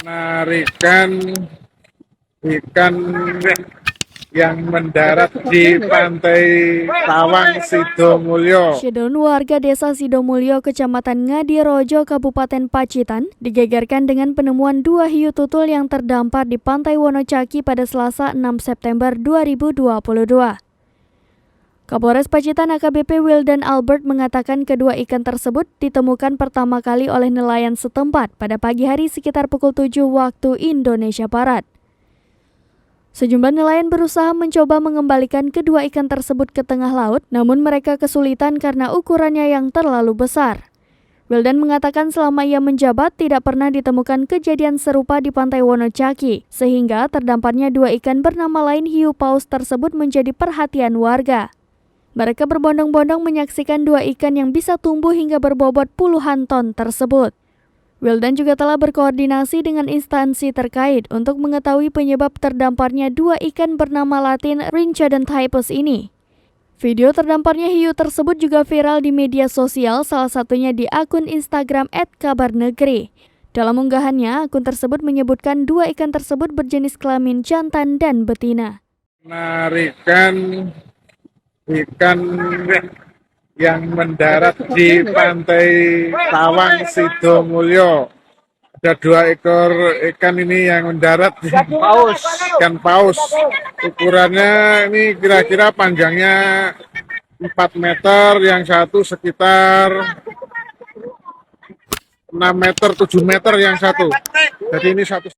Menarikan ikan yang mendarat di pantai Tawang Sidomulyo. Syedon, warga desa Sidomulyo, Kecamatan Ngadirojo, Kabupaten Pacitan, digegerkan dengan penemuan 2 hiu tutul yang terdampar di pantai Wonocaki pada Selasa 6 September 2022. Kapolres Pacitan AKBP Wildan Albert mengatakan kedua ikan tersebut ditemukan pertama kali oleh nelayan setempat pada pagi hari sekitar pukul 7 waktu Indonesia Barat. Sejumlah nelayan berusaha mencoba mengembalikan kedua ikan tersebut ke tengah laut, namun mereka kesulitan karena ukurannya yang terlalu besar. Wildan mengatakan selama ia menjabat tidak pernah ditemukan kejadian serupa di pantai Wonocaki, sehingga terdamparnya 2 ikan bernama lain hiu paus tersebut menjadi perhatian warga. Mereka berbondong-bondong menyaksikan 2 ikan yang bisa tumbuh hingga berbobot puluhan ton tersebut. Wildan juga telah berkoordinasi dengan instansi terkait untuk mengetahui penyebab terdamparnya 2 ikan bernama Latin Rhinchodontypus ini. Video terdamparnya hiu tersebut juga viral di media sosial, salah satunya di akun Instagram @kabarnegeri. Dalam unggahannya, akun tersebut menyebutkan 2 ikan tersebut berjenis kelamin jantan dan betina. Menarikan ikan yang mendarat di pantai Tawang Sidomulyo. Ada 2 ekor ikan ini yang mendarat, ikan paus. Ukurannya ini kira-kira panjangnya 4 meter, yang satu sekitar 6 meter, 7 meter yang satu. Jadi ini satu.